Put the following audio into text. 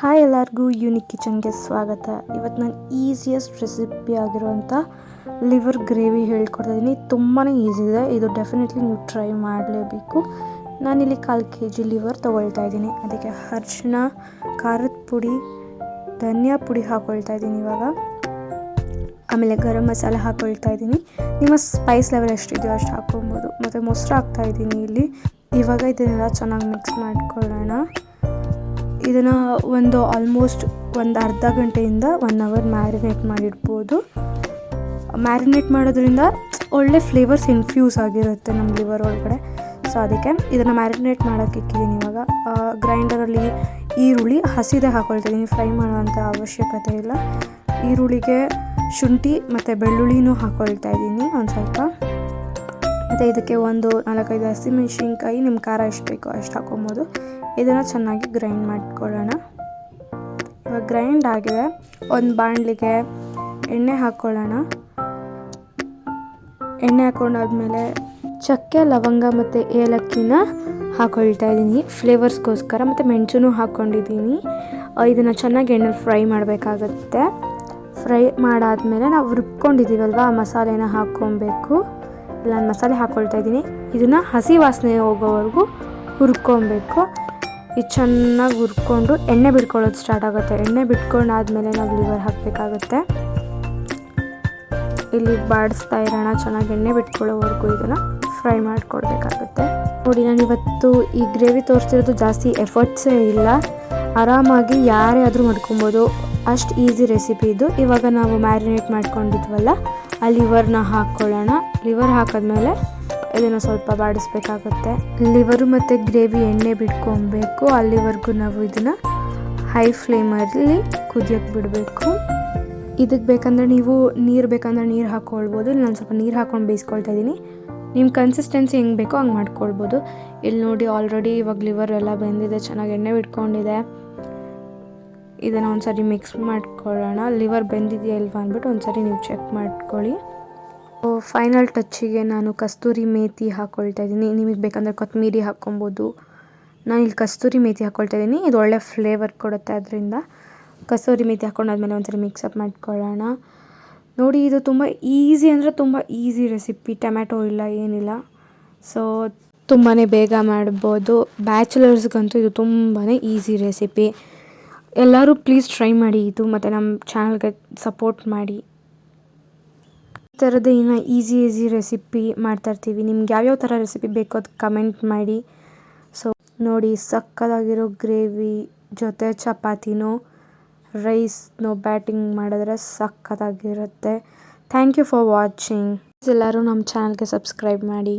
Hi ಎಲ್ಲರಿಗೂ unique ಕಿಚನ್ಗೆ ಸ್ವಾಗತ. ಇವತ್ತು ನಾನು ಈಸಿಯೆಸ್ಟ್ ರೆಸಿಪಿ ಆಗಿರುವಂಥ ಲಿವರ್ ಗ್ರೇವಿ ಹೇಳ್ಕೊಡ್ತಾಯಿದ್ದೀನಿ. ತುಂಬಾ ಈಸಿ ಇದೆ, ಇದು ಡೆಫಿನೆಟ್ಲಿ ನೀವು ಟ್ರೈ ಮಾಡಲೇಬೇಕು. ನಾನಿಲ್ಲಿ 1/4 kg ಲಿವರ್ ತೊಗೊಳ್ತಾ ಇದ್ದೀನಿ. ಅದಕ್ಕೆ ಅರಿಶಿಣ, ಖಾರದ ಪುಡಿ, ಧನಿಯಾ ಪುಡಿ ಹಾಕ್ಕೊಳ್ತಾ ಇದ್ದೀನಿ ಇವಾಗ. ಆಮೇಲೆ ಗರಂ ಮಸಾಲೆ ಹಾಕ್ಕೊಳ್ತಾ ಇದ್ದೀನಿ. ನಿಮ್ಮ ಸ್ಪೈಸ್ ಲೆವೆಲ್ ಎಷ್ಟಿದೆಯೋ ಅಷ್ಟು ಹಾಕ್ಕೊಬೋದು. ಮತ್ತು ಮೊಸರು ಹಾಕ್ತಾಯಿದ್ದೀನಿ ಇಲ್ಲಿ. ಇವಾಗ ಇದನ್ನೆಲ್ಲ ಚೆನ್ನಾಗಿ ಮಿಕ್ಸ್ ಮಾಡ್ಕೊಳ್ಳೋಣ. ಇದನ್ನು ಆಲ್ಮೋಸ್ಟ್ ಒಂದು ಅರ್ಧ ಗಂಟೆಯಿಂದ 1 hour ಮ್ಯಾರಿನೇಟ್ ಮಾಡಿಡ್ಬೋದು. ಮ್ಯಾರಿನೇಟ್ ಮಾಡೋದ್ರಿಂದ ಒಳ್ಳೆ ಫ್ಲೇವರ್ಸ್ ಇನ್ಫ್ಯೂಸ್ ಆಗಿರುತ್ತೆ ನಮ್ಮ ಲಿವರ್ ಒಳಗಡೆ. ಸೊ ಅದಕ್ಕೆ ಇದನ್ನು ಮ್ಯಾರಿನೇಟ್ ಮಾಡೋಕ್ಕೆ ಇಕ್ಕಿದ್ದೀನಿ. ಇವಾಗ ಗ್ರೈಂಡರಲ್ಲಿ ಈರುಳ್ಳಿ ಹಸಿದೆ ಹಾಕ್ಕೊಳ್ತಾ ಇದ್ದೀನಿ, ಫ್ರೈ ಮಾಡೋವಂಥ ಅವಶ್ಯಕತೆ ಇಲ್ಲ. ಈರುಳ್ಳಿಗೆ ಶುಂಠಿ ಮತ್ತು ಬೆಳ್ಳುಳ್ಳಿನೂ ಹಾಕ್ಕೊಳ್ತಾ ಇದ್ದೀನಿ ಒಂದು ಸ್ವಲ್ಪ. ಮತ್ತು ಇದಕ್ಕೆ 4-5 ಹಸಿಮೆಣಸಿನ್ಕಾಯಿ, ನಿಮ್ಮ ಖಾರ ಎಷ್ಟು ಬೇಕೋ ಅಷ್ಟು ಹಾಕ್ಕೊಬೋದು. ಇದನ್ನು ಚೆನ್ನಾಗಿ ಗ್ರೈಂಡ್ ಮಾಡ್ಕೊಳ್ಳೋಣ. ಇವಾಗ ಗ್ರೈಂಡ್ ಆಗಿದೆ. ಒಂದು ಬಾಣಲಿಗೆ ಎಣ್ಣೆ ಹಾಕ್ಕೊಳ್ಳೋಣ. ಎಣ್ಣೆ ಹಾಕ್ಕೊಂಡಾದ್ಮೇಲೆ ಚಕ್ಕೆ, ಲವಂಗ ಮತ್ತು ಏಲಕ್ಕಿನ ಹಾಕ್ಕೊಳ್ತಾ ಇದ್ದೀನಿ ಫ್ಲೇವರ್ಸ್ಗೋಸ್ಕರ. ಮತ್ತು ಮೆಣಸೂ ಹಾಕ್ಕೊಂಡಿದ್ದೀನಿ. ಇದನ್ನು ಚೆನ್ನಾಗಿ ಎಣ್ಣೆಲಿ ಫ್ರೈ ಮಾಡಬೇಕಾಗತ್ತೆ. ಫ್ರೈ ಮಾಡಾದಮೇಲೆ ನಾವು ರುಬ್ಕೊಂಡಿದ್ದೀವಲ್ವ ಆ ಮಸಾಲೆನ ಹಾಕ್ಕೊಬೇಕು. ಇಲ್ಲ, ನಾನು ಮಸಾಲೆ ಹಾಕ್ಕೊಳ್ತಾ ಇದ್ದೀನಿ. ಇದನ್ನು ಹಸಿ ವಾಸನೆ ಹೋಗೋವರೆಗೂ ಹುರ್ಕೊಬೇಕು. ಇದು ಚೆನ್ನಾಗಿ ಹುರ್ಕೊಂಡು ಎಣ್ಣೆ ಬಿಟ್ಕೊಳ್ಳೋದು ಸ್ಟಾರ್ಟ್ ಆಗುತ್ತೆ. ಎಣ್ಣೆ ಬಿಟ್ಕೊಂಡಾದ್ಮೇಲೆ ನಾವು ಲಿವರ್ ಹಾಕಬೇಕಾಗತ್ತೆ. ಇಲ್ಲಿ ಬಾಡಿಸ್ತಾ ಇರೋಣ, ಚೆನ್ನಾಗಿ ಎಣ್ಣೆ ಬಿಟ್ಕೊಳ್ಳೋವರೆಗೂ ಇದನ್ನು ಫ್ರೈ ಮಾಡಿಕೊಡ್ಬೇಕಾಗುತ್ತೆ. ನೋಡಿ, ನಾನು ಇವತ್ತು ಈ ಗ್ರೇವಿ ತೋರಿಸ್ತಿರೋದು ಜಾಸ್ತಿ ಎಫರ್ಟ್ಸೇ ಇಲ್ಲ. ಆರಾಮಾಗಿ ಯಾರೇ ಆದರೂ ಮಾಡ್ಕೊಬೋದು, ಅಷ್ಟು ಈಸಿ ರೆಸಿಪಿ ಇದು. ಇವಾಗ ನಾವು ಮ್ಯಾರಿನೇಟ್ ಮಾಡ್ಕೊಂಡಿದ್ವಲ್ಲ ಆ ಲಿವರ್ನ ಹಾಕ್ಕೊಳ್ಳೋಣ. ಲಿವರ್ ಹಾಕಿದ್ಮೇಲೆ ಇದನ್ನು ಸ್ವಲ್ಪ ಬಾಡಿಸ್ಬೇಕಾಗುತ್ತೆ. ಲಿವರು ಮತ್ತು ಗ್ರೇವಿ ಎಣ್ಣೆ ಬಿಟ್ಕೊಬೇಕು. ಅಲ್ಲಿವರೆಗೂ ನಾವು ಇದನ್ನು ಹೈ ಫ್ಲೇಮಲ್ಲಿ ಕುದಿಯೋಕ್ಕೆ ಬಿಡಬೇಕು. ಇದಕ್ಕೆ ಬೇಕಂದರೆ ನೀವು ನೀರು ಬೇಕಂದ್ರೆ ನೀರು ಹಾಕ್ಕೊಳ್ಬೋದು. ಇಲ್ಲಿ ನಾನು ಸ್ವಲ್ಪ ನೀರು ಹಾಕ್ಕೊಂಡು ಬೇಯಿಸ್ಕೊಳ್ತಾ ಇದ್ದೀನಿ. ನಿಮ್ಮ ಕನ್ಸಿಸ್ಟೆನ್ಸಿ ಹೆಂಗೆ ಬೇಕೋ ಹಂಗೆ ಮಾಡ್ಕೊಳ್ಬೋದು. ಇಲ್ಲಿ ನೋಡಿ, ಆಲ್ರೆಡಿ ಇವಾಗ ಲಿವರ್ ಎಲ್ಲ ಬೆಂದಿದೆ, ಚೆನ್ನಾಗಿ ಎಣ್ಣೆ ಬಿಟ್ಕೊಂಡಿದೆ. ಇದನ್ನು ಒಂದು ಸರಿ ಮಿಕ್ಸ್ ಮಾಡ್ಕೊಳ್ಳೋಣ. ಲಿವರ್ ಬೆಂದಿದೆಯಾ ಇಲ್ವಾ ಅಂದ್ಬಿಟ್ಟು ಒಂದು ಸರಿ ನೀವು ಚೆಕ್ ಮಾಡ್ಕೊಳ್ಳಿ. ಫೈನಲ್ ಟಚ್ಚಿಗೆ ನಾನು ಕಸ್ತೂರಿ ಮೇಥಿ ಹಾಕ್ಕೊಳ್ತಾ ಇದ್ದೀನಿ. ನಿಮಗೆ ಬೇಕಂದರೆ ಕೊತ್ತಂಬರಿ ಹಾಕ್ಕೊಬೋದು. ನಾನು ಇಲ್ಲಿ ಕಸ್ತೂರಿ ಮೇಥಿ ಹಾಕ್ಕೊಳ್ತಾ ಇದ್ದೀನಿ. ಇದು ಒಳ್ಳೆ ಫ್ಲೇವರ್ ಕೊಡುತ್ತೆ. ಅದರಿಂದ ಕಸ್ತೂರಿ ಮೇಥಿ ಹಾಕ್ಕೊಂಡಾದ್ಮೇಲೆ ಒಂದ್ಸರಿ ಮಿಕ್ಸಪ್ ಮಾಡ್ಕೊಳ್ಳೋಣ. ನೋಡಿ, ಇದು ತುಂಬ ಈಸಿ ಅಂದರೆ ತುಂಬ ಈಸಿ ರೆಸಿಪಿ. ಟೊಮ್ಯಾಟೊ ಇಲ್ಲ, ಏನಿಲ್ಲ. ಸೊ ತುಂಬಾ ಬೇಗ ಮಾಡ್ಬೋದು. ಬ್ಯಾಚುಲರ್ಸ್ಗಂತೂ ಇದು ತುಂಬಾ ಈಸಿ ರೆಸಿಪಿ. ಎಲ್ಲರೂ ಪ್ಲೀಸ್ ಟ್ರೈ ಮಾಡಿ ಇದು, ಮತ್ತು ನಮ್ಮ ಚಾನಲ್ಗೆ ಸಪೋರ್ಟ್ ಮಾಡಿ. ಈ ಥರದ್ದು ಇನ್ನೂ ಈಸಿ ರೆಸಿಪಿ ಮಾಡ್ತಾಯಿರ್ತೀವಿ. ನಿಮ್ಗೆ ಯಾವ್ಯಾವ ಥರ ರೆಸಿಪಿ ಬೇಕೋ ಅದು ಕಮೆಂಟ್ ಮಾಡಿ. ಸೊ ನೋಡಿ, ಸಕ್ಕತ್ತಾಗಿರೋ ಗ್ರೇವಿ ಜೊತೆ ಚಪಾತಿನೋ ರೈಸ್ನೋ ಬ್ಯಾಟಿಂಗ್ ಮಾಡಿದ್ರೆ ಸಕ್ಕತ್ತಾಗಿರುತ್ತೆ. Thank you for watching. ಎಲ್ಲರೂ ನಮ್ಮ ಚಾನಲ್ಗೆ ಸಬ್ಸ್ಕ್ರೈಬ್ ಮಾಡಿ.